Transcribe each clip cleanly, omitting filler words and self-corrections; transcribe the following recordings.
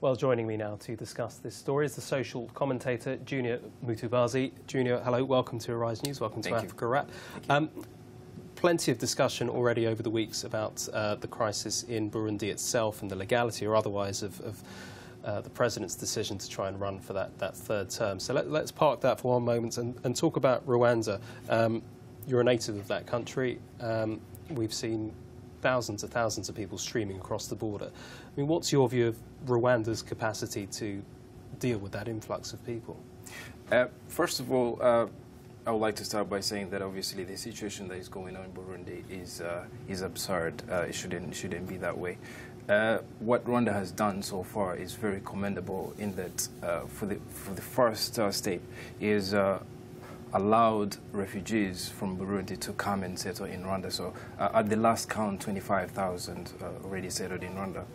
Well, joining me now to discuss this story is the social commentator Junior Mutabazi. Junior, hello, welcome to Arise News, welcome to Africa Wrap. Plenty of discussion already over the weeks about the crisis in Burundi itself and the legality or otherwise of the president's decision to try and run for that third term. So let's park that for one moment and talk about Rwanda. You're a native of that country. We've seen thousands of people streaming across the border. I mean, what's your view of Rwanda's capacity to deal with that influx of people? First of all, I would like to start by saying that obviously the situation that is going on in Burundi is absurd. It shouldn't be that way. What Rwanda has done so far is very commendable in that for the first step is allowed refugees from Burundi to come and settle in Rwanda. So at the last count, 25,000 already settled in Rwanda.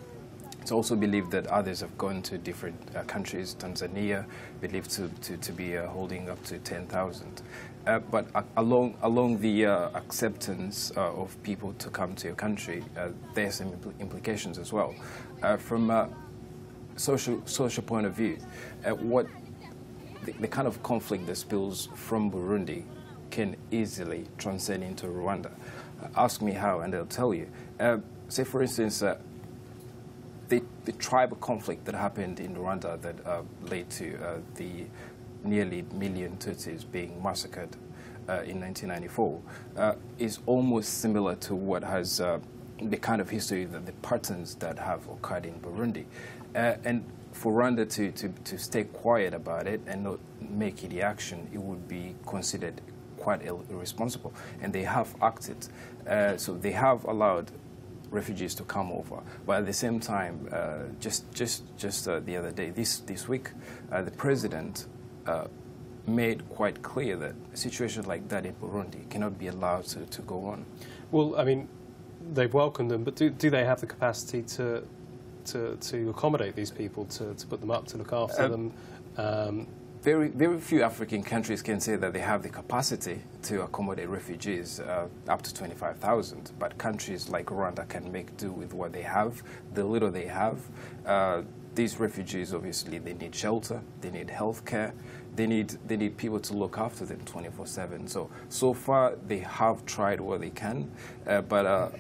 It's also believed that others have gone to different countries. Tanzania believed to be holding up to 10,000. But along the acceptance of people to come to your country, there's some implications as well. From a social point of view, what the kind of conflict that spills from Burundi can easily transcend into Rwanda. Ask me how, and I'll tell you. Say, for instance, the tribal conflict that happened in Rwanda that led to the nearly 1 million Tutsis being massacred in 1994 is almost similar to what has the kind of history, the patterns that have occurred in Burundi. And for Rwanda to stay quiet about it and not make any action, it would be considered quite irresponsible. And they have acted. So they have allowed refugees to come over. But at the same time, just the other day, this week, the president made quite clear that a situation like that in Burundi cannot be allowed to go on. Well, I mean, they've welcomed them, but do they have the capacity to accommodate these people, to put them up, to look after them? Very few African countries can say that they have the capacity to accommodate refugees up to 25,000, but countries like Rwanda can make do with what they have, the little they have. These refugees, obviously, they need shelter, they need health care, they need people to look after them 24/7. So far, they have tried what they can, but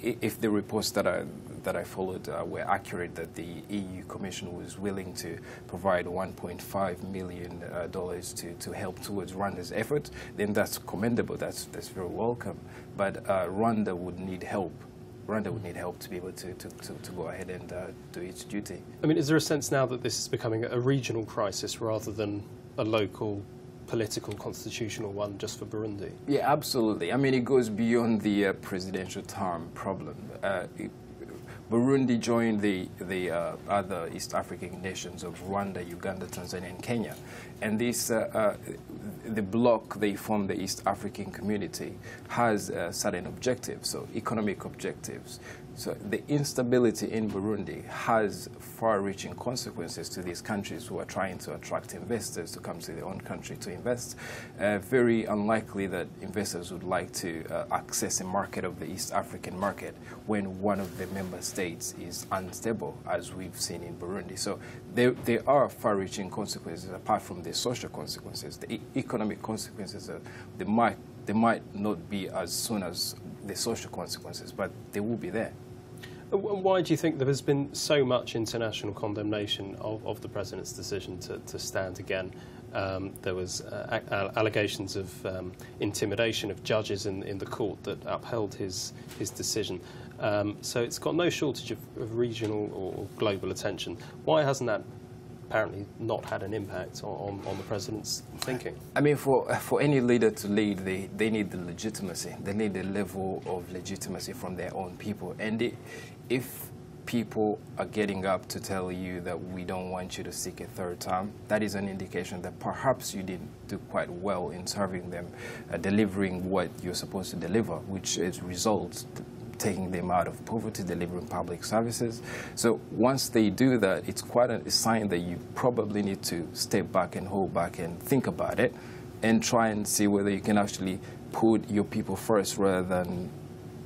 if the reports that I followed were accurate, that the EU Commission was willing to provide $1.5 million to help towards Rwanda's effort, then that's commendable. That's very welcome. But Rwanda would need help. Rwanda would need help to be able to go ahead and do its duty. I mean, is there a sense now that this is becoming a regional crisis rather than a local political, constitutional one just for Burundi? Yeah, absolutely. I mean, it goes beyond the presidential term problem. Burundi joined the other East African nations of Rwanda, Uganda, Tanzania, and Kenya. And this, the bloc they form, the East African community, has certain objectives, so economic objectives. So the instability in Burundi has far-reaching consequences to these countries who are trying to attract investors to come to their own country to invest. Very unlikely that investors would like to access a market of the East African market when one of the member states is unstable, as we've seen in Burundi. So there are far-reaching consequences apart from the social consequences. The economic consequences, they might not be as soon as the social consequences, but they will be there. Why do you think there has been so much international condemnation of the president's decision to stand again? There was allegations of intimidation of judges in the court that upheld his decision. So it's got no shortage of regional or global attention. Why hasn't that apparently not had an impact on the president's thinking? I mean, for any leader to lead, they need the legitimacy. They need the level of legitimacy from their own people. And if people are getting up to tell you that we don't want you to seek a third term, that is an indication that perhaps you didn't do quite well in serving them, delivering what you're supposed to deliver, which is results, taking them out of poverty, delivering public services. So once they do that, it's quite a sign that you probably need to step back and hold back and think about it and try and see whether you can actually put your people first rather than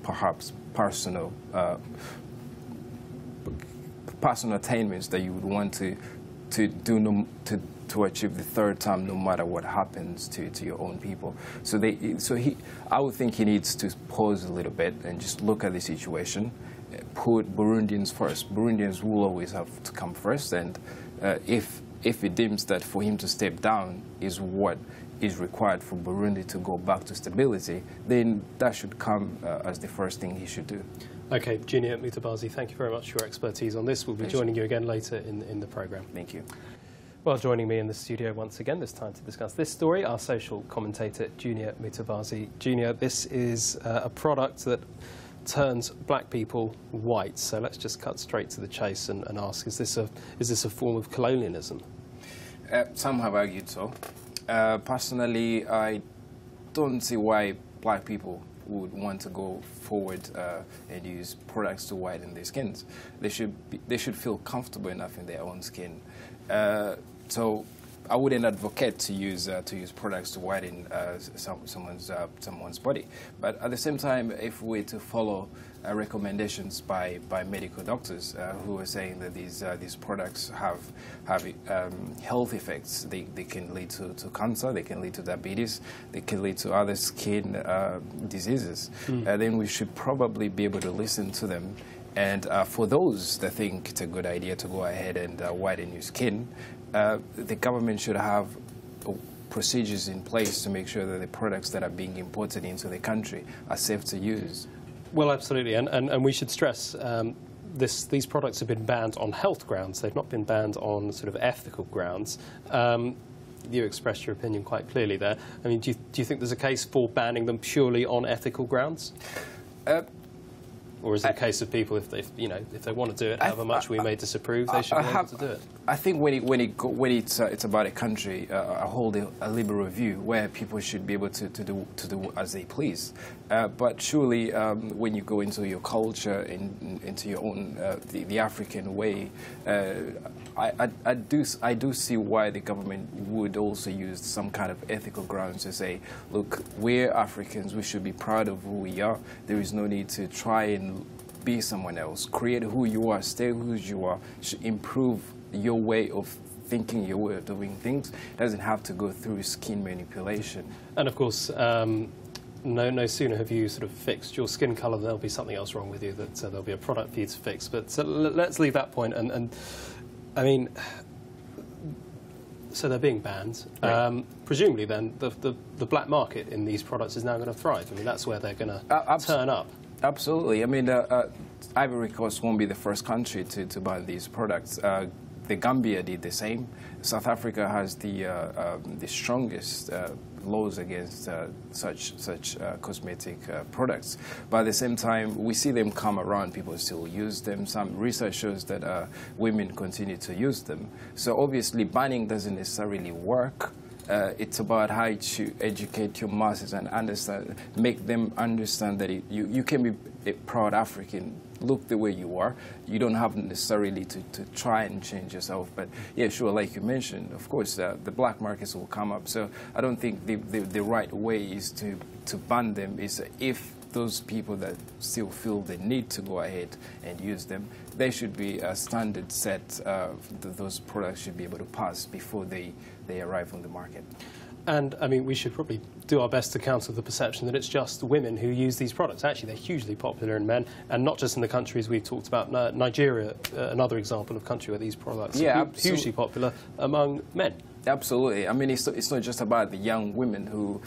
perhaps personal personal attainments that you would want to achieve the third term, no matter what happens to your own people. I would think he needs to pause a little bit and just look at the situation, put Burundians first. Burundians will always have to come first, and if he deems that for him to step down is what is required for Burundi to go back to stability, then that should come as the first thing he should do. Okay, Junior Mutabazi, thank you very much for your expertise on this. We'll be joining you again later in the programme. Thank you. Well, joining me in the studio once again, this time to discuss this story, our social commentator, Junior Mutabazi. Junior, this is a product that turns black people white. So let's just cut straight to the chase and ask, is this a form of colonialism? Some have argued so. Personally, I don't see why black people would want to go forward and use products to whiten their skins. They should feel comfortable enough in their own skin. So I wouldn't advocate to use products to whiten someone's body. But at the same time, if we're to follow recommendations by medical doctors who are saying that these products have health effects, they can lead to cancer, they can lead to diabetes, they can lead to other skin diseases, then we should probably be able to listen to them. And for those that think it's a good idea to go ahead and whiten your skin, the government should have procedures in place to make sure that the products that are being imported into the country are safe to use. Well, absolutely, and we should stress these products have been banned on health grounds. They've not been banned on sort of ethical grounds. You expressed your opinion quite clearly there. I mean, do you think there's a case for banning them purely on ethical grounds? Or is it a case of people, if they want to do it, however much we may disapprove, they should be able to do it? I think when it's about a country, I hold a liberal view where people should be able to do as they please. But surely, when you go into your culture, into your own the African way, I do see why the government would also use some kind of ethical grounds to say, look, we're Africans, we should be proud of who we are. There is no need to try and be someone else. Create who you are, stay who you are, improve your way of thinking, your way of doing things. It doesn't have to go through skin manipulation. And of course, no sooner have you sort of fixed your skin colour, there'll be something else wrong with you, that there'll be a product for you to fix. But let's leave that point. And I mean, so they're being banned. Right. Presumably, then, the black market in these products is now going to thrive. I mean, that's where they're going to turn up. Absolutely. I mean, Ivory Coast won't be the first country to ban these products. The Gambia did the same. South Africa has the strongest laws against such cosmetic products. But at the same time, we see them come around. People still use them. Some research shows that women continue to use them. So obviously, banning doesn't necessarily work. It's about how to educate your masses and understand, make them understand that you can be a proud African. Look the way you are. You don't have necessarily to try and change yourself. But yeah, sure, like you mentioned, of course, the black markets will come up. So I don't think the right way is to ban them. Is if those people that still feel the need to go ahead and use them, there should be a standard set. Those products should be able to pass before they arrive on the market. And, I mean, we should probably do our best to counter the perception that it's just women who use these products. Actually, they're hugely popular in men, and not just in the countries we've talked about. Nigeria, another example of a country where these products are hugely popular among men. Absolutely. I mean, it's not just about the young women who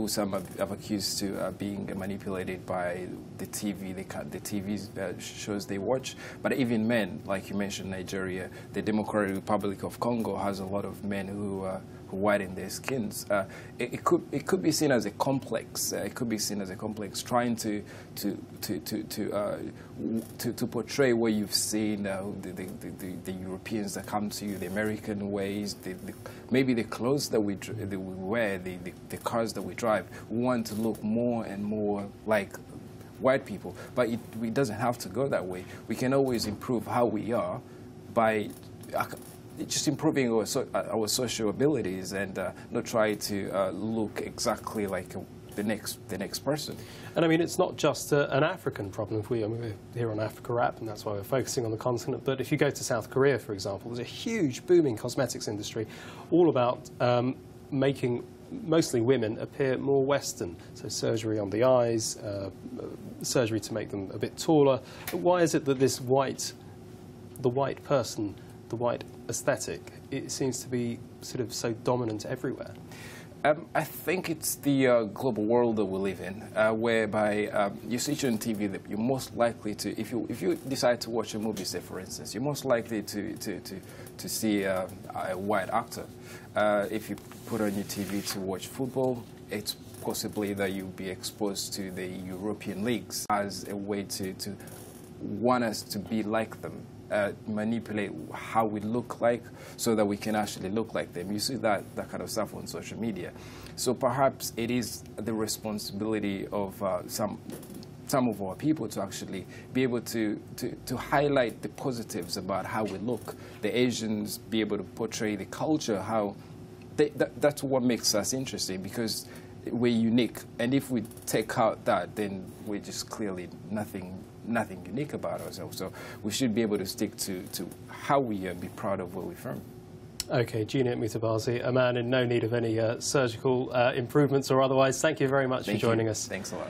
some have accused to being manipulated by the TV, the TV shows they watch, but even men, like you mentioned, Nigeria, the Democratic Republic of Congo has a lot of men who whiten their skins. It could be seen as a complex. It could be seen as a complex, trying to portray what you've seen, the Europeans that come to you, the American ways, maybe the clothes that we wear, the cars that we drive. We want to look more and more like white people, but it doesn't have to go that way. We can always improve how we are by just improving our social abilities and not try to look exactly like the next person. And I mean, it's not just an African problem. We're here on Africa Wrap, and that's why we're focusing on the continent. But if you go to South Korea, for example, there's a huge booming cosmetics industry, all about making mostly women appear more Western. So surgery on the eyes, surgery to make them a bit taller. But why is it that the white person, the white aesthetic, it seems to be sort of so dominant everywhere? I think it's the global world that we live in, whereby you see on TV that you're most likely to, if you decide to watch a movie, say for instance, you're most likely to see a white actor. If you put on your TV to watch football, it's possibly that you'll be exposed to the European leagues as a way to want us to be like them. Manipulate how we look like so that we can actually look like them. You see that kind of stuff on social media. So perhaps it is the responsibility of some of our people to actually be able to highlight the positives about how we look. The Asians be able to portray the culture, how that's what makes us interesting, because we're unique. And if we take out that, then we're just clearly nothing unique about ourselves. So we should be able to stick to how we be proud of where we're from. Okay, Junior Mutabazi, a man in no need of any surgical improvements or otherwise. Thank you very much for joining us. Thanks a lot.